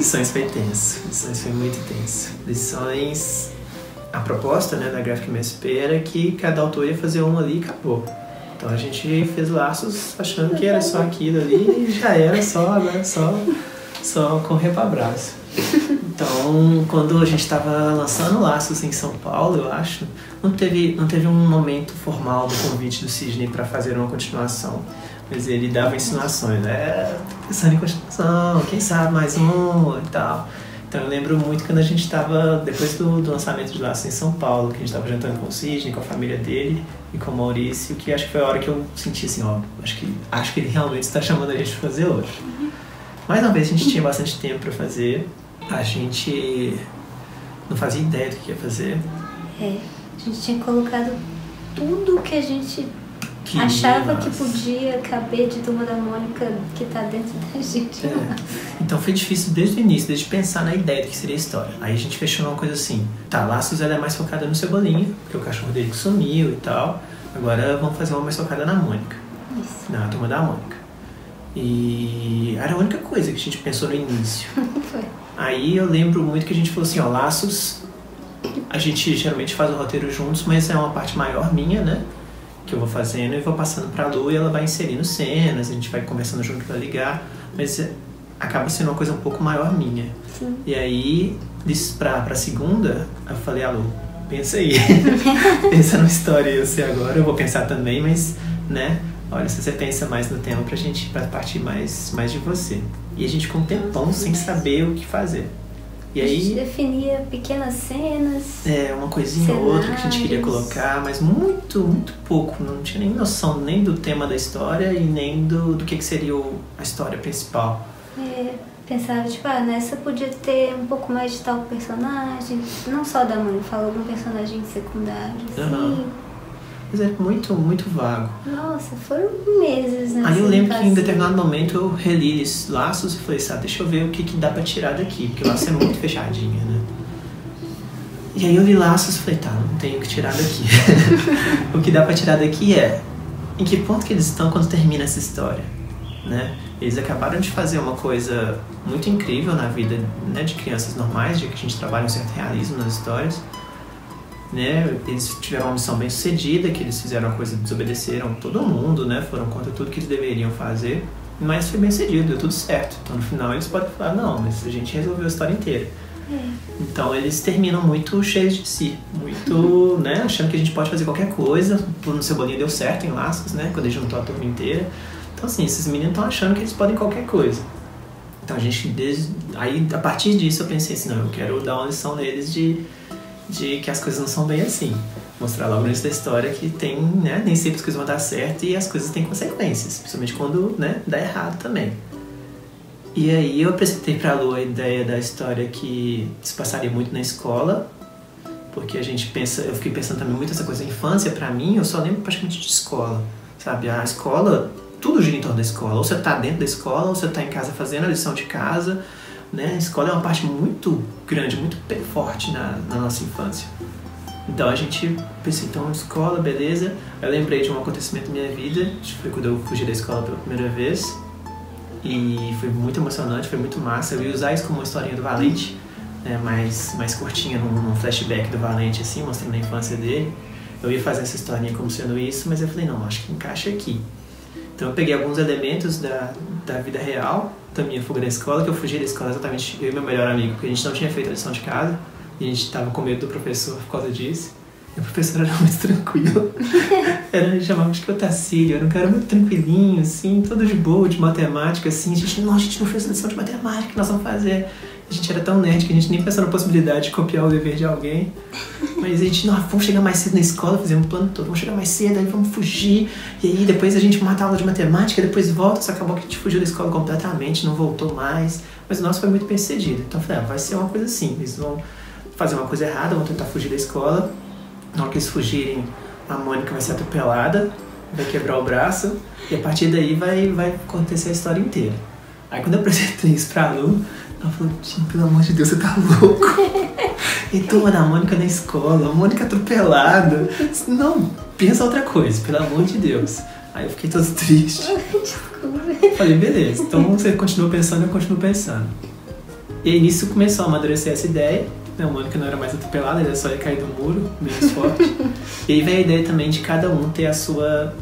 Lições foi tenso. Lições foi muito tenso. Lições... A proposta, né, da Graphic MSP era que cada autor ia fazer um ali e acabou. Então a gente fez laços achando que era só aquilo ali e já era só, agora só correr para abraço. Então, quando a gente estava lançando Laços em São Paulo, eu acho, não teve um momento formal do convite do Sidney para fazer uma continuação. Mas ele dava insinuações, né? Tô pensando em continuação, quem sabe mais um e tal. Então eu lembro muito quando a gente estava, depois do lançamento de Laços em São Paulo, que a gente estava jantando com o Sidney, com a família dele e com o Maurício, que acho que foi a hora que eu senti assim, ó, acho que ele realmente está chamando a gente para fazer outro. Mais uma vez, a gente tinha bastante tempo para fazer, a gente não fazia ideia do que ia fazer. A gente tinha colocado tudo que a gente achava que podia caber de Turma da Mônica que tá dentro da gente. Então foi difícil desde o início, desde pensar na ideia do que seria a história. Aí a gente fechou uma coisa assim, tá, Laços ela é mais focada no Cebolinha, porque o cachorro dele sumiu e tal. Agora vamos fazer uma mais focada na Mônica. Isso. Na Turma da Mônica. E era a única coisa que a gente pensou no início. Foi. Aí eu lembro muito que a gente falou assim, ó, Laços, a gente geralmente faz o roteiro juntos, mas é uma parte maior minha, né? Que eu vou fazendo e vou passando pra Lu e ela vai inserindo cenas, a gente vai conversando junto pra ligar, mas acaba sendo uma coisa um pouco maior minha. Sim. E aí, pra segunda, eu falei, Lu, pensa aí. Pensa numa história, eu sei agora, eu vou pensar também, mas, né, olha, se você pensa mais no tema pra partir mais de você. E a gente ficou um tempão sem saber o que fazer. E aí, a gente definia pequenas cenas. Uma coisinha ou outra que a gente queria colocar, mas muito, muito pouco. Não tinha nem noção nem do tema da história e nem do que seria a história principal. Pensava, tipo, nessa podia ter um pouco mais de tal personagem. Não só da mãe, fala algum personagem secundário, assim. Mas é muito, muito vago. Nossa, foram meses, né? Aí eu lembro que em determinado momento eu reli esses Laços e falei, deixa eu ver o que dá pra tirar daqui, porque o Laço é muito fechadinho, né? E aí eu li Laços e falei, não tenho que tirar daqui. O que dá pra tirar daqui é em que ponto que eles estão quando termina essa história, né? Eles acabaram de fazer uma coisa muito incrível na vida, né, de crianças normais, de que a gente trabalha um certo realismo nas histórias. Né, eles tiveram uma missão bem sucedida, que eles fizeram a coisa, desobedeceram todo mundo, né, foram contra tudo que eles deveriam fazer, mas foi bem sucedido, deu tudo certo. Então no final eles podem falar, não, mas a gente resolveu a história inteira. Então eles terminam muito cheios de si, muito, né, achando que a gente pode fazer qualquer coisa. O plano Cebolinha deu certo em Laços, né, quando ele juntou a turma inteira. Então assim, esses meninos estão achando que eles podem qualquer coisa. Então a gente, aí a partir disso eu pensei assim, não, eu quero dar uma lição neles de que as coisas não são bem assim. Mostrar logo no início da história que tem, né, nem sempre as coisas vão dar certo e as coisas têm consequências, principalmente quando, né, dá errado também. E aí eu apresentei pra Lu a ideia da história que se passaria muito na escola, porque eu fiquei pensando também muito essa coisa da infância. Pra mim, eu só lembro praticamente de escola, sabe? A escola, tudo gira em torno da escola. Ou você tá dentro da escola, ou você tá em casa fazendo a lição de casa, né? A escola é uma parte muito grande, muito forte na nossa infância. Então a gente pensou, então, escola, beleza. Eu lembrei de um acontecimento na minha vida, foi quando eu fugi da escola pela primeira vez. E foi muito emocionante, foi muito massa. Eu ia usar isso como uma historinha do Valente, né, mais curtinha, num flashback do Valente, assim, mostrando a infância dele. Eu ia fazer essa historinha como sendo isso, mas eu falei, não, acho que encaixa aqui. Então eu peguei alguns elementos da vida real, da minha fuga da escola, que eu fugi da escola exatamente eu e meu melhor amigo, porque a gente não tinha feito a lição de casa, e a gente tava com medo do professor por causa disso. E o professor era muito tranquilo. Ele chamava de que eu Tacílio, era um cara muito tranquilinho, assim, todo de boa, de matemática, assim. A gente não fez lição de matemática, que nós vamos fazer. A gente era tão nerd que a gente nem pensou na possibilidade de copiar o dever de alguém. Mas a gente, não, vamos chegar mais cedo na escola, fizemos um plano todo, vamos chegar mais cedo, aí vamos fugir. E aí depois a gente mata a aula de matemática, depois volta, só acabou que a gente fugiu da escola completamente, não voltou mais. Mas o nosso foi muito bem sucedido. Então eu falei, vai ser uma coisa assim, eles vão fazer uma coisa errada, vão tentar fugir da escola. Na hora que eles fugirem, a Mônica vai ser atropelada, vai quebrar o braço, e a partir daí vai acontecer a história inteira. Aí quando eu apresentei isso pra Lu, ela falou, pelo amor de Deus, você tá louco? E Turma da Mônica na escola, a Mônica atropelada. Não, pensa outra coisa, pelo amor de Deus. Aí eu fiquei todo triste. Desculpa. Falei, beleza, então você continua pensando, eu continuo pensando. E aí nisso começou a amadurecer essa ideia, né? O Mônica não era mais atropelado, ele só ia cair do muro, menos forte. E aí veio a ideia também de cada um ter a sua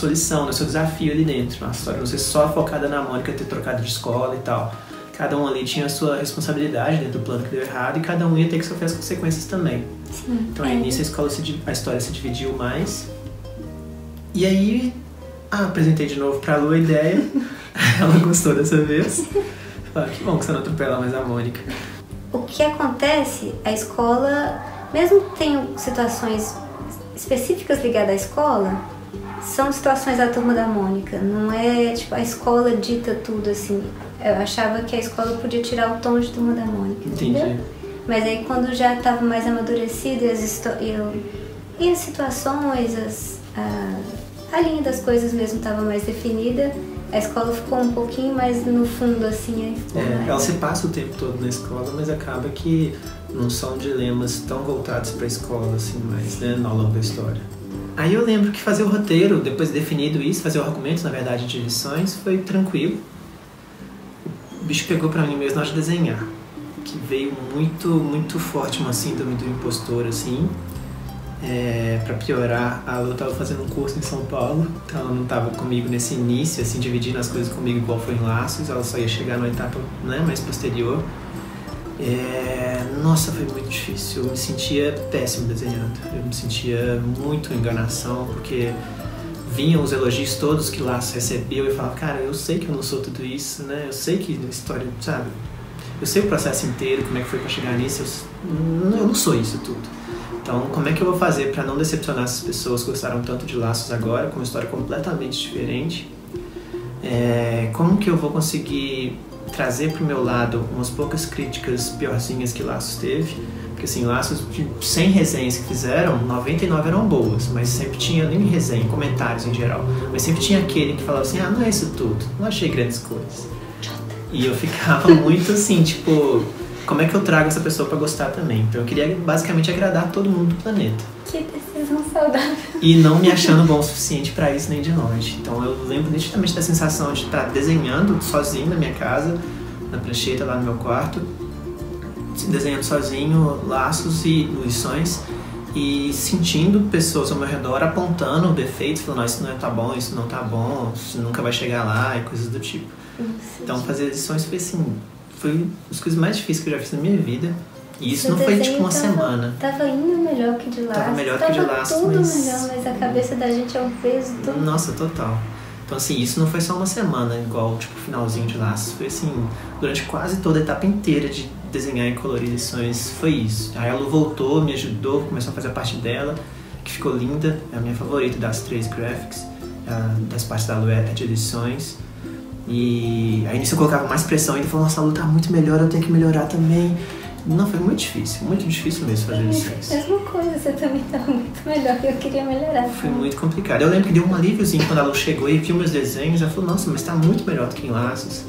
lição, o seu desafio ali dentro. A história não ser só focada na Mônica ter trocado de escola e tal. Cada um ali tinha a sua responsabilidade dentro do plano que deu errado e cada um ia ter que sofrer as consequências também. Sim. Então aí nisso a história se dividiu mais. E aí apresentei de novo pra Lu a ideia. Ela gostou dessa vez. Falei, que bom que você não atropela mais a Mônica. O que acontece, a escola, mesmo que tenham situações específicas ligadas à escola, são situações da Turma da Mônica. Não é tipo a escola dita tudo assim. Eu achava que a escola podia tirar o tom de Turma da Mônica. Entendi. Entendeu? Mas aí quando já estava mais amadurecido e as situações, a linha das coisas mesmo estava mais definida, a escola ficou um pouquinho mais no fundo, assim. Ela se passa o tempo todo na escola, mas acaba que não são dilemas tão voltados para a escola, assim, mais, né, ao longo da história. Aí eu lembro que fazer o roteiro, depois de definido isso, fazer o argumento, na verdade, de lições, foi tranquilo. O bicho pegou pra mim mesmo na hora de desenhar, que veio muito forte uma síndrome do impostor, assim. Pra piorar, a Lu tava fazendo um curso em São Paulo, então ela não tava comigo nesse início, assim, dividindo as coisas comigo igual foi em Laços, ela só ia chegar na etapa, né, mais posterior. Nossa, foi muito difícil, eu me sentia péssimo desenhando, eu me sentia muito enganação, porque vinham os elogios todos que Laços recebeu e eu falava, cara, eu sei que eu não sou tudo isso, né, eu sei que a história, sabe, eu sei o processo inteiro, como é que foi pra chegar nisso, eu não sou isso tudo. Então, como é que eu vou fazer para não decepcionar essas pessoas que gostaram tanto de Laços agora, com uma história completamente diferente? Como que eu vou conseguir trazer pro meu lado umas poucas críticas piorzinhas que Laços teve? Porque assim, Laços, de 100 resenhas que fizeram, 99 eram boas, mas sempre tinha, nem resenha, comentários em geral, mas sempre tinha aquele que falava assim, não é isso tudo, não achei grandes coisas. E eu ficava muito assim, tipo... Como é que eu trago essa pessoa pra gostar também? Então eu queria basicamente agradar todo mundo do planeta. Que decisão saudável. E não me achando bom o suficiente pra isso nem de longe. Então eu lembro nitidamente da sensação de estar desenhando sozinho na minha casa, na prancheta lá no meu quarto, desenhando sozinho laços e lições e sentindo pessoas ao meu redor apontando defeitos, falando, isso não tá bom, isso não tá bom, isso nunca vai chegar lá e coisas do tipo. Então fazer lições foi assim... Foi as coisas mais difíceis que eu já fiz na minha vida. E isso não foi tipo uma semana. Tava indo melhor que de Laços. Tava melhor que de Laços, tudo mas... melhor, mas a cabeça da gente é um peso todo. Nossa, total. Então assim, isso não foi só uma semana, igual tipo o finalzinho de Laços. Foi assim, durante quase toda a etapa inteira de desenhar e colorir lições, foi isso. Aí a Lu voltou, me ajudou, começou a fazer a parte dela, que ficou linda. É a minha favorita das 3 graphics. Das partes da Lu é de lições. E aí nisso eu colocava mais pressão ainda, falou, nossa, a Lu tá muito melhor, eu tenho que melhorar também. Não, foi muito difícil mesmo fazer lições. Mesma coisa, você também tava muito melhor, eu queria melhorar. Foi muito complicado. Eu lembro que deu um alíviozinho quando a Lu chegou e viu meus desenhos, ela falou, nossa, mas tá muito melhor do que em Laços.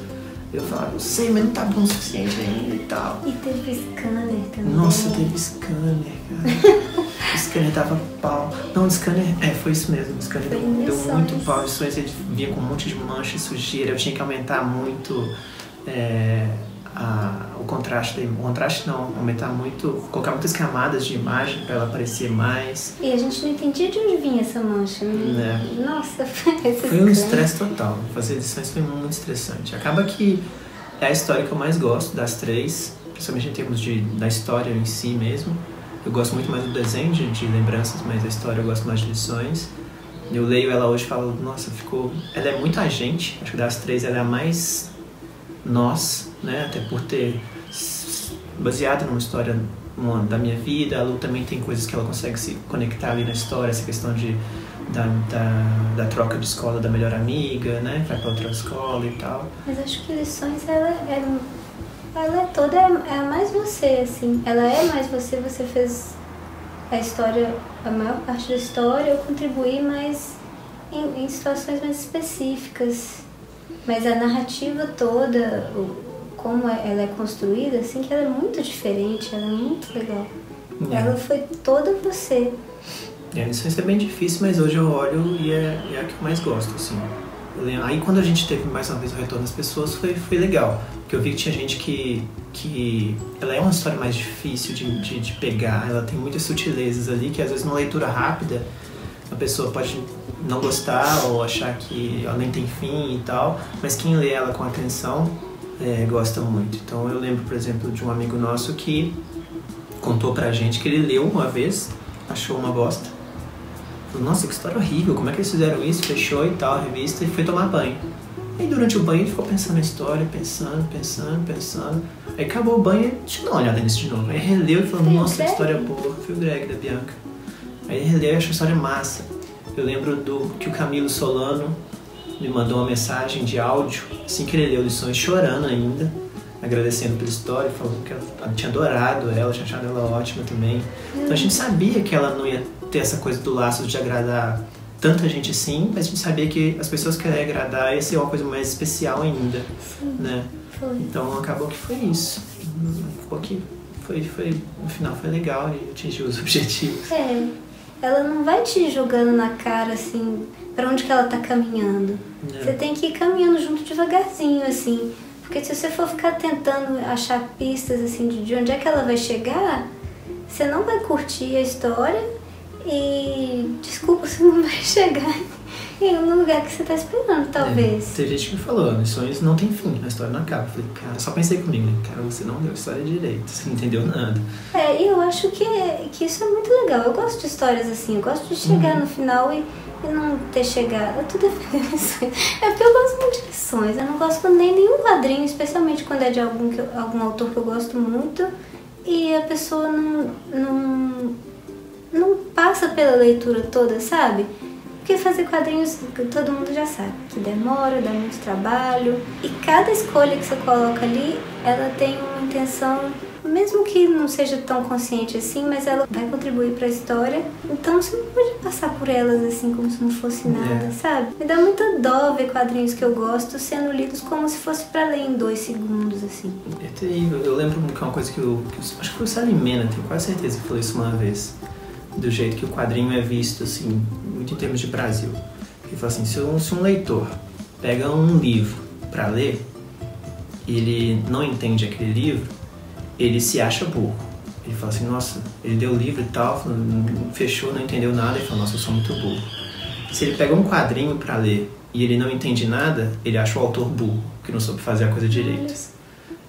Eu falava, eu sei, mas não tá bom o suficiente ainda e tal. E teve scanner também. Nossa, teve scanner, cara. O scanner dava pau. Não, o scanner, foi isso mesmo. O scanner deu muito pau. Ele vinha com um monte de mancha e sujeira. Eu tinha que aumentar muito o contraste. O contraste não, aumentar muito, colocar muitas camadas de imagem para ela aparecer mais. E a gente não entendia de onde vinha essa mancha. Nossa, foi um estresse total. Fazer edições foi muito estressante. Acaba que é a história que eu mais gosto das 3, principalmente em termos da história em si mesmo. Eu gosto muito mais do desenho, de lembranças, mas a história eu gosto mais de lições. Eu leio ela hoje e falo, nossa, ela é muito a gente. Acho que das 3 ela é a mais nós, né? Até por ter baseado numa história da minha vida. A Lu também tem coisas que ela consegue se conectar ali na história, essa questão da troca de escola da melhor amiga, né? Vai pra outra escola e tal. Mas acho que lições, ela é toda, é mais você, assim. Ela é mais você fez a história, a maior parte da história, eu contribuí mais em situações mais específicas. Mas a narrativa toda, como ela é construída, assim, que ela é muito diferente, ela é muito legal. Ela foi toda você. Lições é bem difícil, mas hoje eu olho e é a que eu mais gosto, assim. Aí quando a gente teve mais uma vez o retorno das pessoas, foi legal. Porque eu vi que tinha gente que ela é uma história mais difícil de pegar, ela tem muitas sutilezas ali, que às vezes numa leitura rápida a pessoa pode não gostar ou achar que ela nem tem fim e tal, mas quem lê ela com atenção gosta muito. Então eu lembro, por exemplo, de um amigo nosso que contou pra gente que ele leu uma vez, achou uma bosta, falou, nossa, que história horrível, como é que eles fizeram isso? Fechou e tal a revista e foi tomar banho. E durante o banho ele ficou pensando na história, pensando. Aí acabou o banho e deixa eu dar uma olhada nisso de novo. Aí releu e falou, nossa, que história boa. Foi o Greg, da Bianca. Aí ele releu e achou a história massa. Eu lembro que o Camilo Solano me mandou uma mensagem de áudio, assim que ele leu Lições, chorando ainda, agradecendo pela história, falando que ela tinha adorado ela, tinha achado ela ótima também. Então a gente sabia que ela não ia ter essa coisa do laço de agradar tanta gente assim, mas a gente sabia que as pessoas que ela ia agradar ia ser uma coisa mais especial ainda. Sim, né? foi. Então acabou que foi isso. Ficou que no final foi legal e atingiu os objetivos. Ela não vai te jogando na cara, assim, pra onde que ela tá caminhando. Você tem que ir caminhando junto devagarzinho, assim. Porque se você for ficar tentando achar pistas, assim, de onde é que ela vai chegar, você não vai curtir a história e, desculpa, você não vai chegar em um lugar que você tá esperando, talvez. Tem gente que me falou, Lições não tem fim, a história não acaba. Eu falei, cara, só pensei comigo, né? Cara, você não deu a história direito, você não entendeu nada. E eu acho que isso é muito legal. Eu gosto de histórias assim, eu gosto de chegar no final e não ter chegado. Tudo é porque eu gosto muito de Lições. Eu não gosto nem nenhum quadrinho, especialmente quando é de algum autor que eu gosto muito e a pessoa não passa pela leitura toda, sabe? Porque fazer quadrinhos, todo mundo já sabe, que demora, dá muito trabalho. E cada escolha que você coloca ali, ela tem uma intenção, mesmo que não seja tão consciente assim, mas ela vai contribuir para a história. Então você não pode passar por elas assim como se não fosse nada, sabe? Me dá muita dó ver quadrinhos que eu gosto sendo lidos como se fosse para ler em 2 segundos, assim. É terrível. Eu lembro que é uma coisa que acho que foi o Salimena, tenho quase certeza que falou isso uma vez. Do jeito que o quadrinho é visto, assim, muito em termos de Brasil. Ele fala assim, se um leitor pega um livro para ler e ele não entende aquele livro, ele se acha burro. Ele fala assim, nossa, ele deu o livro e tal, fechou, não entendeu nada, e fala, nossa, eu sou muito burro. Se ele pega um quadrinho para ler e ele não entende nada, ele acha o autor burro, que não soube fazer a coisa direito.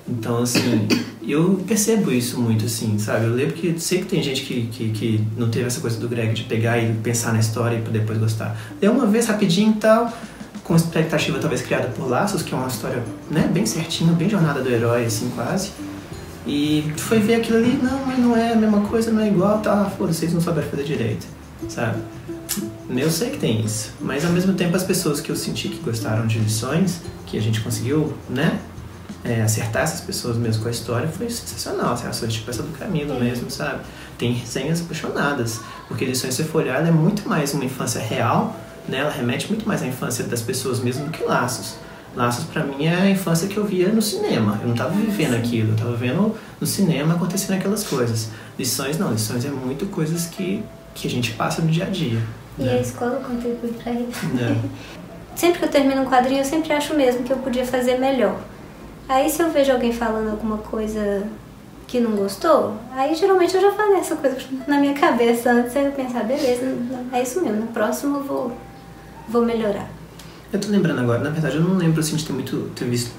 Então, assim, eu percebo isso muito, assim, sabe? Eu lembro que sei que tem gente que não teve essa coisa do Greg de pegar e pensar na história e depois gostar. Leu uma vez rapidinho e tal, com expectativa talvez criada por Laços, que é uma história, né, bem certinha, bem jornada do herói, assim, quase. E foi ver aquilo ali, não, mas não é a mesma coisa, não é igual, tá, foda-se, vocês não souberam fazer direito, sabe? Eu sei que tem isso, mas ao mesmo tempo as pessoas que eu senti que gostaram de Lições, que a gente conseguiu, né, acertar essas pessoas mesmo com a história, foi sensacional, assim, ações tipo essa do Camilo mesmo, sabe? Tem resenhas apaixonadas, porque Lições, se for olhar, ela é muito mais uma infância real, né? Ela remete muito mais à infância das pessoas mesmo do que Laços. Laços pra mim é a infância que eu via no cinema, eu não tava vivendo aquilo, eu tava vendo no cinema acontecendo aquelas coisas. Lições não, Lições é muito coisas que a gente passa no dia a dia. E né? a escola contribui pra isso. Né? Sempre que eu termino um quadrinho, eu sempre acho mesmo que eu podia fazer melhor. Aí se eu vejo alguém falando alguma coisa que não gostou, aí geralmente eu já falei essa coisa na minha cabeça antes, aí eu pensar, beleza, é isso mesmo, no próximo eu vou melhorar. Eu tô lembrando agora, na verdade eu não lembro assim, de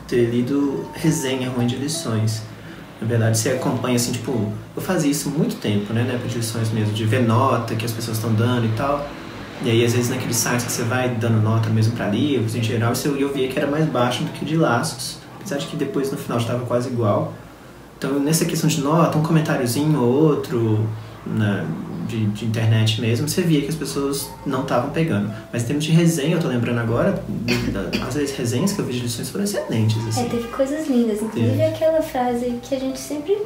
ter lido resenha ruim de Lições. Na verdade, você acompanha assim, tipo, eu fazia isso muito tempo, né, na época de Lições mesmo, de ver nota que as pessoas estão dando e tal. E aí, às vezes, naqueles sites que você vai dando nota mesmo pra livros, em geral, eu via que era mais baixo do que de Laços. Apesar de que depois, no final, estava quase igual. Então, nessa questão de nota, um comentáriozinho ou outro, né, de internet mesmo, você via que as pessoas não estavam pegando. Mas em termos de resenha, eu tô lembrando agora, as resenhas que eu vi de Lições foram excelentes. Assim. Teve coisas lindas. Inclusive aquela frase que a gente sempre...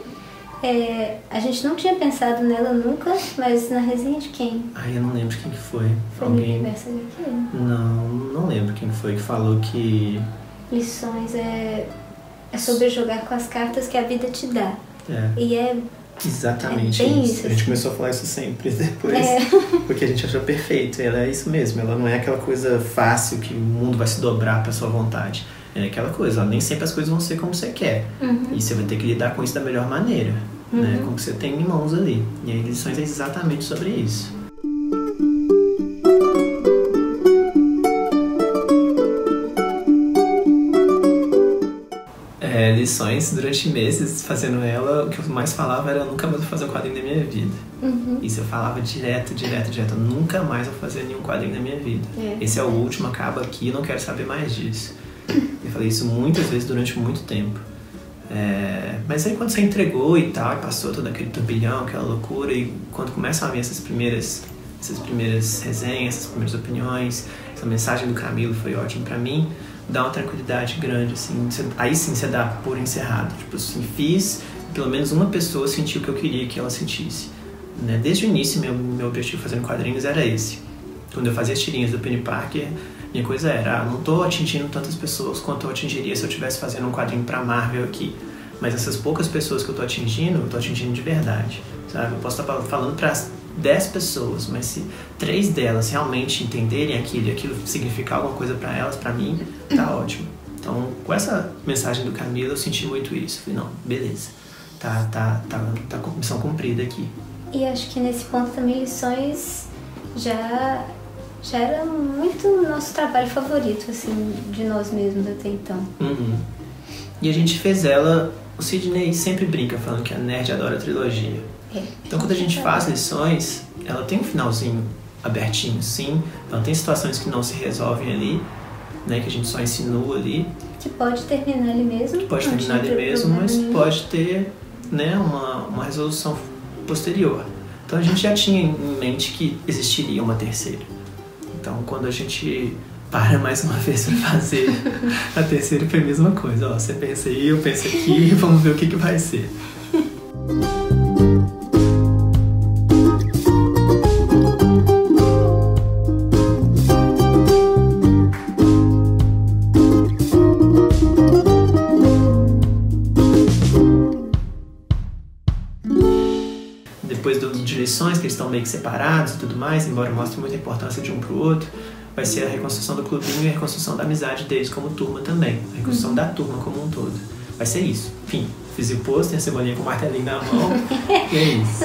a gente não tinha pensado nela nunca, mas na resenha de quem? Ai, eu não lembro quem que foi. Foi no Universo HQ? Não lembro quem foi que falou que... Lições é sobre jogar com as cartas que a vida te dá. E é Exatamente bem isso. isso, A gente assim. começou a falar isso sempre depois, É. porque a gente achou perfeito. Ela é isso mesmo, ela não é aquela coisa fácil que o mundo vai se dobrar pra sua vontade. É aquela coisa, ó, nem sempre as coisas vão ser como você quer. E você vai ter que lidar com isso da melhor maneira, né? Com o que você tem em mãos ali. E aí, lições é exatamente sobre isso. Lições, durante meses fazendo ela, o que eu mais falava era: eu nunca mais vou fazer um quadrinho na minha vida. Isso eu falava direto, eu nunca mais vou fazer nenhum quadrinho na minha vida. Esse é o último, acaba aqui, não quero saber mais disso. Eu falei isso muitas vezes durante muito tempo. Mas aí quando você entregou e tal, e passou todo aquele turbilhão, aquela loucura, e quando começam a vir essas primeiras resenhas, essas primeiras opiniões, essa mensagem do Camilo foi ótima pra mim, dá uma tranquilidade grande, assim, aí sim você dá por encerrado. Tipo assim, fiz, pelo menos uma pessoa sentiu o que eu queria que ela sentisse. Né? Desde o início, meu objetivo fazendo quadrinhos era esse. Quando eu fazia as tirinhas do Penny Parker, minha coisa era: não tô atingindo tantas pessoas quanto eu atingiria se eu estivesse fazendo um quadrinho pra Marvel aqui. Mas essas poucas pessoas que eu tô atingindo de verdade, sabe? Eu posso estar falando para 10 pessoas, mas se 3 delas realmente entenderem aquilo e aquilo significar alguma coisa para elas, para mim, tá ótimo. Então, com essa mensagem do Camilo, eu senti muito isso. Falei: não, beleza, tá com missão cumprida aqui. E acho que nesse ponto também, Lições já era muito nosso trabalho favorito, assim, de nós mesmos até então. E a gente fez ela, o Sidney sempre brinca falando que a nerd adora a trilogia. Então quando a gente faz Lições, ela tem um finalzinho abertinho, sim. Então tem situações que não se resolvem ali, né, que a gente só insinua ali. Que pode terminar ali mesmo. Pode terminar ali mesmo, mas pode ter, né, uma resolução posterior. Então a gente já tinha em mente que existiria uma terceira. Então quando a gente para mais uma vez para fazer a terceira, foi a mesma coisa. Ó, você pensa aí, eu penso aqui, vamos ver o que vai ser. Depois de Lições, que eles estão meio que separados e tudo mais, embora mostre muita importância de um pro outro, vai ser a reconstrução do clubinho e a reconstrução da amizade deles como turma também. A reconstrução da turma como um todo. Vai ser isso. Enfim, fiz o pôster, a Cebolinha com o martelinho na mão, e é isso.